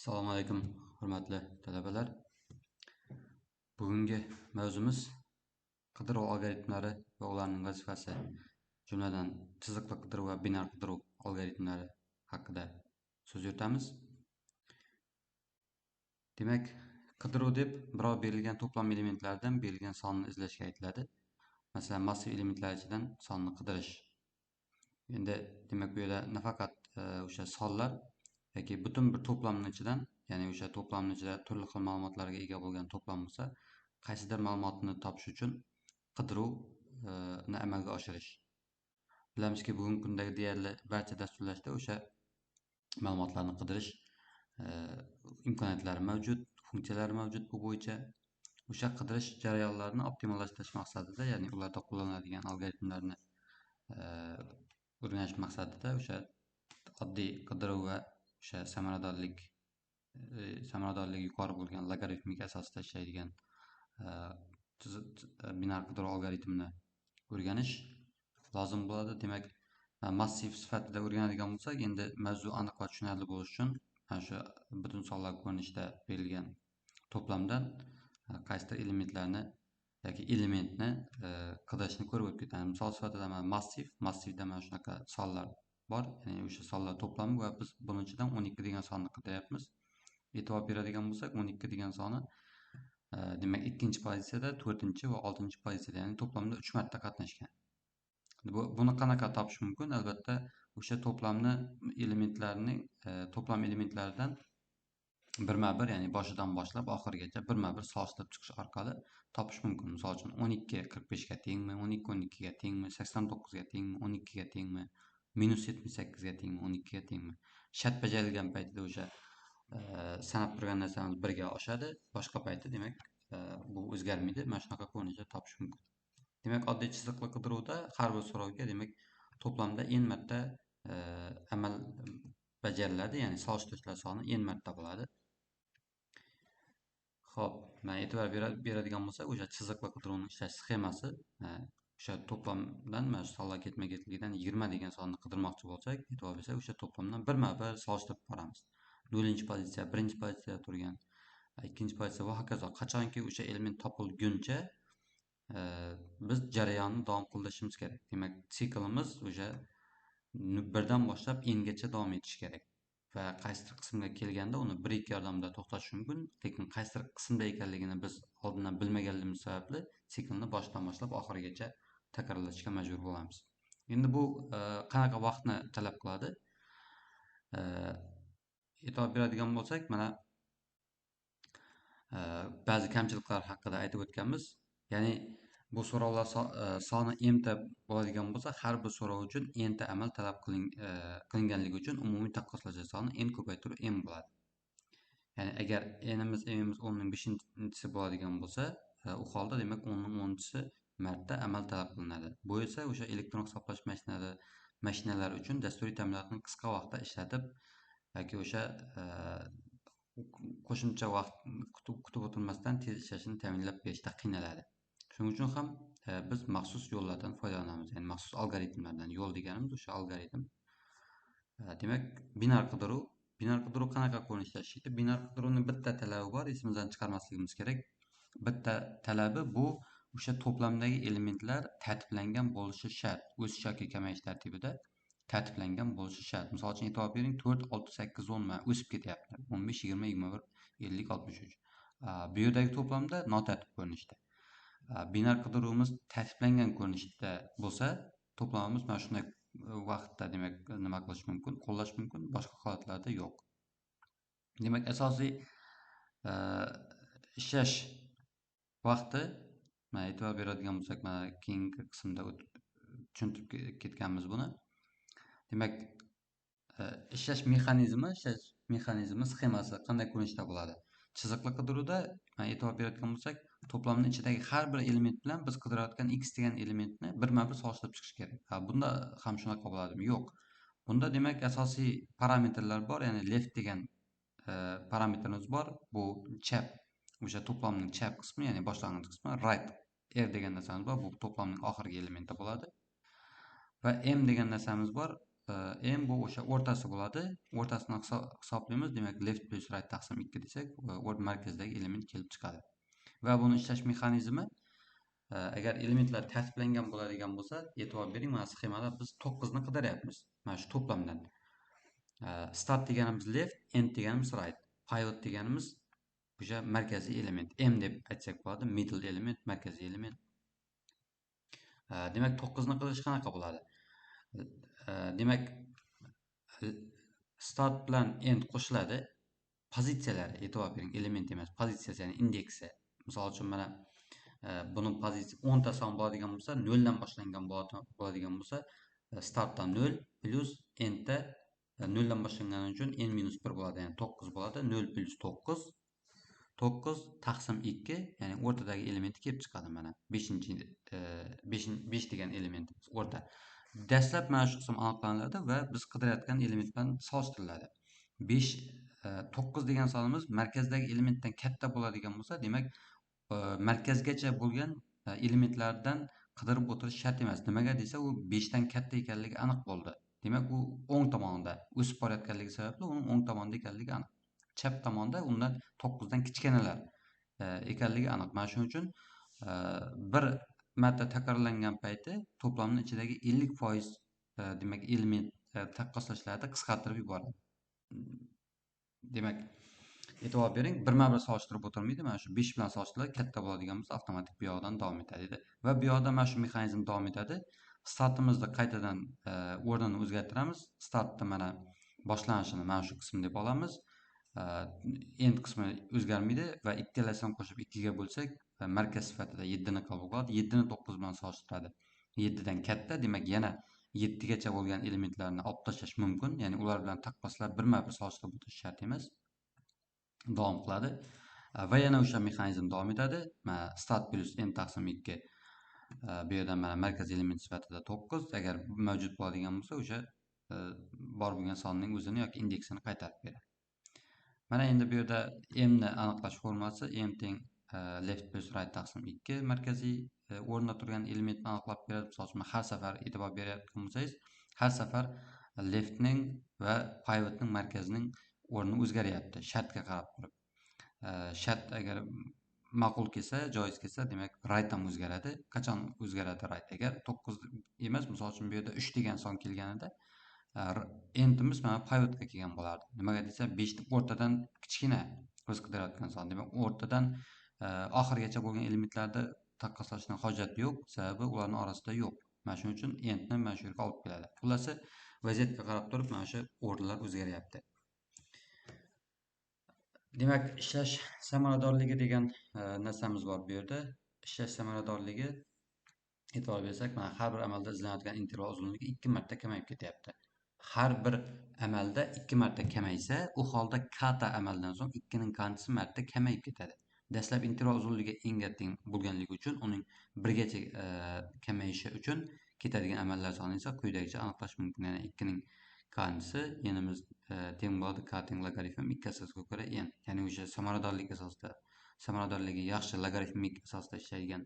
Assalomu alaykum, hurmatli talabalar. Bugungi mavzumiz qidiruv algoritmlari va ularning vazifasi, jumladan chiziqli qidiruv va binar qidiruv algoritmlari haqida so'z yuritamiz. Demak, qidiruv deb biror berilgan to'plam elementlardan berilgan sonni izlashga aytiladi. Masalan, massiv elementlar ichidan sonni qidirish. Endi demak bu yerda nafaqat o'sha sonlar yoki butun bir to'plamning ichidan, ya'ni o'sha to'plamning ichida turli xil ma'lumotlarga ega bo'lgan to'plam bo'lsa, qaysidir ma'lumotni topish uchun qidiruvni amalga oshirish. Bilamizki, bugungi kundagi deyarli barcha dasturlashda o'sha ma'lumotlarni qidirish imkoniyatlari mavjud, funksiyalari mavjud. Bu bo'yicha o'sha qidirish jarayonlarini optimallashtirish maqsadida, ya'ni ularda qo'llaniladigan algoritmlarni o'rganish maqsadida o'sha oddiy qidiruv va o'sha samaradorligi yuqori bo'lgan logaritmik asosda ishlaydigan binar qidiruv algoritmini o'rganish lozim bo'ladi. Demak, massiv sifatida o'rganadigan bo'lsak, endi mavzu aniq va tushunarli bo'lishi uchun mana shu butun sonlar ko'rinishida berilgan to'plamdan qaysidir elementlarni yoki elementni qidirishni ko'rib o'tib ketamiz. Misol sifatida mana massivda mana shunaqa sonlar bor, ya'ni o'sha sonlar to'plami va biz buning ichidan 12 degan sonni qidiryapmiz. E'tibor beradigan bo'lsak, 12 degan soni demak 2-pozitsiyada, 4 va 6-pozitsiyada, ya'ni to'plamda 3 marta qatnashgan. Buni qanaqa topish mumkin? Albatta, o'sha to'plam elementlaridan birma-bir, ya'ni boshidan boshlab oxirigacha birma-bir solishtirib chiqish orqali topish mumkin. Misol uchun 12 45 ga tengmi, 12 12 ga tengmi, 89 ga tengmi, 12 ga tengmi, -78 ga tengmi, 12 ga tengmi. Shart bajarilgan paytida o'sha sanab turgan narsamiz 1 ga oshadi, boshqa payti demak bu o'zgarmaydi. Mana shunaqa ko'rinishda topish mumkin. Demak, oddiy chiziqli qidiruvda har bir so'rovga demak to'plamda n marta amal bajariladi, ya'ni solishtirishlar soni n marta bo'ladi. Xo'p, mana e'tibor beradigan bo'lsak, o'sha chiziqli qidiruvning ishlash sxemasi, o'sha to'plamdan mana shu sonlar ketma-ketligidan 20 degan sonni qidirmoqchi bo'lsak, e'tibor bersak, o'sha to'plamdan birma-bir solishtirib boramiz. 0-pozitsiya, 1-pozitsiyada turgan, 2-pozitsiya va hokazo. Qachonki o'sha element topilguncha biz jarayonni davom qildirishimiz kerak. Demak, siklimiz o'sha 1 dan boshlab n gacha davom etishi kerak. Va qaysidir qismga kelganda uni 1-2 yordamida to'xtatish mumkin, lekin qaysidir qismda ekanligini biz oldindan bilmaganligimiz sababli siklni boshdan boshlab oxirigacha takrorlashga majbur bo'lamiz. Endi bu qanaqa vaqtni talab qiladi? E'tibor beradigan bo'lsak, mana ba'zi kamchiliklar haqida aytib o'tganmiz. Ya'ni bu so'rovlar soni n ta bo'ladigan bo'lsa, har bir so'rov uchun n ta amal talab qilinganligi uchun umumiy taqqoslash soni n ko'paytirib n bo'ladi. Ya'ni agar n'imiz 10ning 5-si bo'ladigan bo'lsa, u holda demak 10ning 10-si marta amal talab qilinadi. Bu esa o'sha elektron hisoblash mashinalar uchun dasturiy ta'minotni qisqa vaqtda ishlatib yoki o'sha qo'shimcha vaqt kutib o'tirmasdan tez ishlashini ta'minlab berishda qiynaladi. Shuning uchun ham biz maxsus yo'llardan foydalanamiz, ya'ni maxsus algoritmlardan. Yo'l deganimiz o'sha algoritm. Demak, binar qidiruv qanaqa ko'rinishda ishlaydi? Binar qidiruvning bitta talabi bor, esimizdan chiqarmasligimiz kerak. Bitta talabi bu o'sha to'plamdagi elementlar tartiblangan bo'lishi shart. O'sish yoki kamayish tartibida tartiblangan bo'lishi shart. Misol uchun e'tibor bering, 4 6 8 10 mana o'sib ketyapti. 15 20 21 50 63. Bu yerdagi to'plamda notartib ko'rinishda. Binar qidiruvimiz tartiblangan ko'rinishda bo'lsa, to'plamimiz mana shunday vaqtda demak nima qilish mumkin? Qo'llash mumkin, boshqa holatlarda yo'q. Demak, asosiy ishlash vaqti, mana e'tibor beradigan bo'lsak, mana keyingi qismda tushuntirib ketganmiz buni. Demak, ishlash mexanizmi sxemasi qanday ko'rinishda bo'ladi? Chiziqli qidiruvda mana e'tibor beradigan bo'lsak, to'plamning ichidagi har bir element bilan biz qidirayotgan x degan elementni birma-bir solishtirib chiqish kerak. Bunda ham shunaqa bo'ladimi? Yo'q. Bunda demak asosiy parametrlar bor, ya'ni left degan parametrimiz bor. Bu chap, o'sha to'plamning chap qismi, ya'ni boshlang'ich qismi, right r degan narsamiz bor. Bu to'plamning oxirgi elementi bo'ladi. Va m degan narsamiz bor. m bu o'sha o'rtasi bo'ladi. O'rtasini hisoblaymiz. Demak, left plus right taqsim 2 desak, markazdagi element kelib chiqadi. Va buni ishlash mexanizmi, agar elementlar tartiblangan bo'ladigan bo'lsa, e'tibor bering, mana sxemada biz 9 ni qidiryapmiz. Mana shu to'plamdan. Start deganimiz left, end deganimiz right. Pivot deganimiz o'sha markaziy element. M deb aytsak bo'ladi. Middle element, markaziy element. Demak, 9 ni qidirish qanaqa bo'ladi? Demak, start bilan end qo'shiladi. Pozitsiyalari, e'tibor bering, element emas, pozitsiyasi, ya'ni indeksi. Misol uchun mana buni pozitsiya 10 ta son bo'ladigan bo'lsa, 0 dan boshlangan bo'ladigan bo'lsa, startdan 0 plus endda 0 dan boshlangani uchun n minus 1 bo'ladi, ya'ni 9 bo'ladi. 0 plus 9 9 taqsim 2, ya'ni o'rtadagi elementi kelib chiqadi mana. 5 degan elementimiz o'rta. Dastlab mana shu qism aniqlanadi va biz qidirayotgan element bilan solishtiriladi. 5 9 degan sonimiz markazdagi elementdan katta bo'ladigan bo'lsa, demak, markazgacha bo'lgan elementlardan qidirib o'tirish shart emas. Nimaga desa, u 5 dan katta ekanligi aniq bo'ldi. Demak, u o'ng tomonda o'sib borayotganligi sababli uning o'ng tomonda ekanligi aniq. Chap tomonda undan 9 dan kichkinalar ekanligi aniq. Mana shuning uchun bir marta takrorlangan payti to'plamning ichidagi 50% demak element taqqoslashlarni qisqartirib yuboradi. Demak, e'tibor bering, birma-bir solishtirib o'tirmaydi. Mana shu 5 bilan solishtirib katta bo'ladigan bo'lsa, avtomatik bu yoqdan davom etadi va bu yoqda mana shu mexanizm davom etadi. Startimizni qaytadan o'rnini o'zgartiramiz. Startni mana boshlanishini mana shu qism deb olamiz. End qismi o'zgarmaydi va ikkalasini qo'shib 2 ga bo'lsak, markaz sifatida 7 ni qabul qiladi. 7 ni 9 bilan solishtiradi. 7 dan katta, demak yana 7 gacha bo'lgan elementlarni olib tashlash mumkin. Ya'ni ular bilan taqqoslab birma-bir solishtirib o'tish shart emas. Davom qiladi va yana o'sha mexanizm davom etadi. Mana start plus n taqsim 2 bu yerdan mana markaziy element sifatida 9. Agar mavjud bo'ladigan bo'lsa, o'sha bor bo'lgan sonning o'zini yoki indeksini qaytarib beradi. Mana endi bu yerda m ni aniqlash formulasi m teng left plus right taqsim 2 markaziy o'rnida turgan elementni aniqlab beradi. Misol uchun har safar e'tibor berayotgan bo'lsangiz, har safar leftning va pivotning markazining o'rni o'zgaryapti, shartga qarab turib. Shart agar ma'qul kelsa, joiz kelsa, demak right ham o'zgaradi. Qachon o'zgaradi right? Agar 9 emas, misol uchun bu yerda 3 degan son kelganida endimiz mana pivotga kelgan bo'lardi. Nimaga desa, 5 ni o'rtadan kichkina o'z qidirayotgan son. Demak, o'rtadan oxirigacha bo'lgan elementlarni taqqoslashning hojati yo'q, sababi ularning orasida yo'q. Mana shuning uchun endni mana shu yerga olib keladi. Xullas, vaziyatga qarab turib mana shu o'rnlar o'zgaryapti. Demak, ishlash samaradorligi degan narsamiz bor bu yerda. Ishlash samaradorligi, e'tibor bersak, mana har bir amalda izlanadigan interval uzunligi 2 marta kamayib ketyapti. Har bir amalda 2 marta kamaysa, u holda kata amaldan so'ng 2 ning qanchisi marta kamayib ketadi. Dastlab interval uzunligi n-ga teng bo'lganligi uchun uning 1 gacha kamayishi uchun ketadigan amallar sonini esa quyidagicha aniqlash mumkin. Ya'ni 2 ning qanchisi n'imiz teng bo'ladi k teng logaritm 2 asosiga ko'ra n. Ya'ni o'sha samaradorlik asosida, samaradorligi yaxshi logaritmik asosda ishlaydigan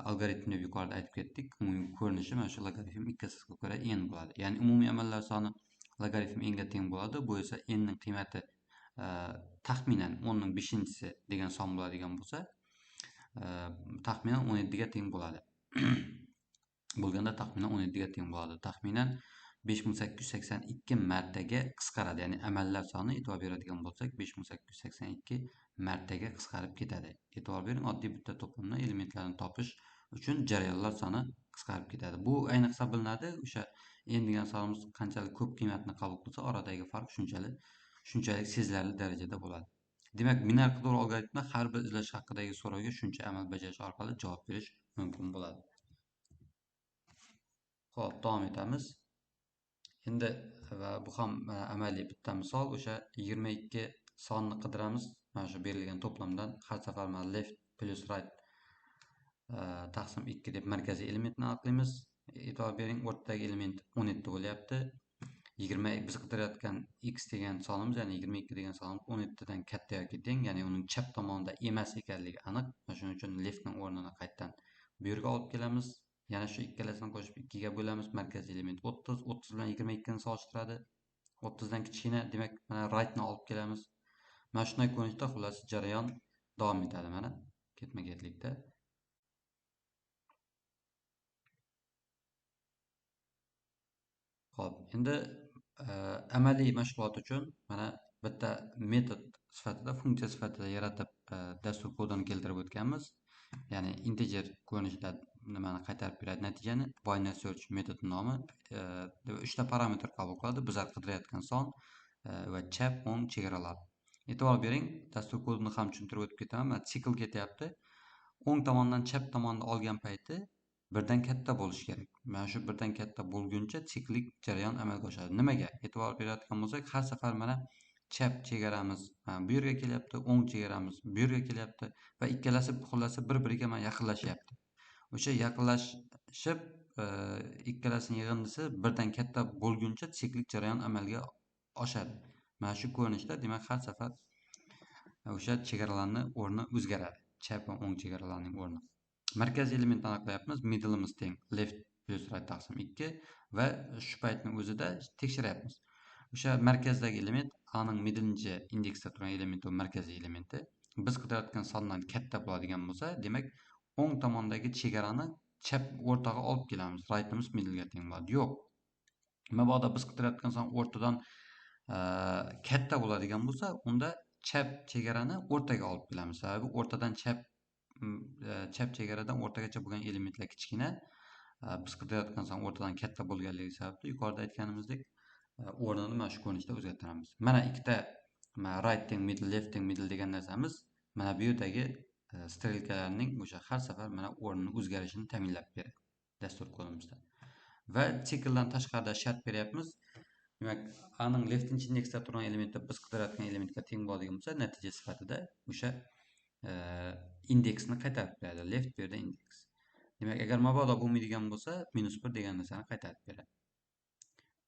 algoritm deb yuqorida aytib ketdik. Umumiy ko'rinishi mana shu logaritm 2 asosiga ko'ra n bo'ladi. Ya'ni umumiy amallar soni logaritm n ga teng bo'ladi. Bu esa n ning qiymati taxminan 10 ning 5-si degan son bo'ladigan bo'lsa, taxminan 17 ga teng bo'ladi. Bo'lganda taxminan 17 ga teng bo'ladi. Taxminan 5882 martaga qisqaradi. Ya'ni amallar soni, e'tibor beradigan bo'lsak, 5882 martaga qisqarib ketadi. E'tibor bering, oddiy bitta to'plamdan elementlarni topish uchun jarayonlar soni qisqarib ketadi. Bu ayniqsa bilinadi, o'sha n degan sonimiz qanchalik ko'p qiymatni qabul qilsa, oradagi farq shunchalik sezilarli darajada bo'ladi. Demak, binar qidiruv algoritmida har bir izlash haqidagi so'rovga shuncha amal bajarish orqali javob berish mumkin bo'ladi. Xo'p, davom etamiz. Endi va bu ham amaliy bitta misol. O'sha 22 sonni qidiramiz. Mana shu berilgan to'plamdan har safar mana left plus right taqsim 2 deb markaziy elementni aniqlaymiz. E'tibor bering, o'rtadagi element 17 bo'lyapti. 20 biz qidirayotgan x degan sonimiz, ya'ni 22 degan sonimiz 17 dan katta yoki teng, ya'ni uning chap tomonida emas ekanligi aniq. Shuning uchun leftning o'rnini qaytadan bu yerga olib kelamiz. Yana shu ikkalasini qo'shib 2 ga bo'lamiz. Markaziy element 30, 30 bilan 22 ni solishtiradi. 30 dan kichkina, demak, mana rightni olib kelamiz. Mana shunday ko'rinishda xullas jarayon davom etadi mana ketma-ketlikda. Xo'p, endi amaliy mashg'ulot uchun mana bitta metod sifatida, funksiya sifatida yaratib dastur kodini keltirib o'tganmiz. Ya'ni integer ko'rinishida nimani qaytarib beradi natijani. Binary search metodi nomi 3 ta parametr qabul qiladi. Bizlar qidirayotgan son va chap, o'ng chegaralar. E'tibor bering, dastur kodini ham tushuntirib o'tib ketaman. Mana sikl ketyapti. O'ng tomondan chap tomonni olgan payti birdan katta bo'lishi kerak. Mana shu birdan katta bo'lguncha siklik jarayon amalga oshadi. Nimaga? E'tibor berayotgan bo'lsak, har safar mana chap chegaramiz bu yerga kelyapti, o'ng chegaramiz bu yerga kelyapti va ikkalasi xullasi bir-biriga mana yaqinlashyapti. O'sha yaqinlashib ikkalasining yig'indisi birdan katta bo'lguncha siklik jarayon amalga oshadi. Mana shu ko'rinishda, demak, har safar o'sha chegaralarning o'rni o'zgaradi. Chap va o'ng chegaralarning o'rni. Markaziy elementni aniqlayapmiz. Middle'imiz teng left plus right taqsim 2 va shu paytning o'zida tekshiryapmiz. O'sha markazdagi element A'ning middle'inchi indeksda turgan elementi va markaziy elementi biz qidirayotgan sondan katta bo'ladigan bo'lsa, demak, o'ng tomondagi chegarani chap o'rtaga olib kelamiz. Right'imiz middle'ga teng bo'ladi. Yo'q. Mabodo biz qidirayotgan son o'rtadan katta bo'ladigan bo'lsa, unda chap chegarani o'rtaga olib kelamiz. Sababi o'rtadan chap chegaradan o'rtagacha bo'lgan elementlar kichkina, biz qidirayotgan son o'rtadan katta bo'lganligi sababli yuqorida aytganimizdek o'rnini mana shu ko'rinishda o'zgartiramiz. Mana ikkita right teng middle, left teng middle degan narsamiz mana bu yerdagi strelkalarning o'sha har safar mana o'rnini o'zgarishini ta'minlab beradi dastur kodimizda. Va sikldan tashqarida shart beryapmiz. Demak, A'ning leftinchi indeksda turgan elementda biz qidirayotgan elementga teng bo'ladigan bo'lsa, natija sifatida o'sha indeksni qaytarib beradi. Left bu yerda indeks. Demak, agar mabodo bo'lmaydigan bo'lsa, -1 degan narsani qaytarib beradi.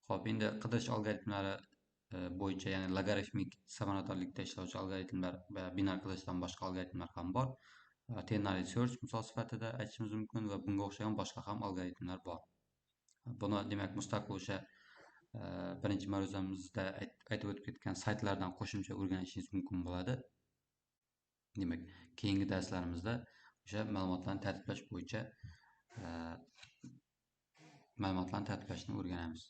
Xo'p, endi qidirish algoritmlari bo'yicha, ya'ni logaritmik samaradorlikda ishlovchi algoritmlar va binar qidirishdan boshqa algoritmlar ham bor. Ternary search misol sifatida aytishimiz mumkin va bunga o'xshagan boshqa ham algoritmlar bor. Buni demak mustaqil o'sha birinchi ma'ruzamizda aytib o'tib ketgan saytlardan qo'shimcha o'rganishingiz mumkin bo'ladi. Demak, keyingi darslarimizda o'sha ma'lumotlarni tartiblash bo'yicha ma'lumotlarni tartiblashni o'rganamiz.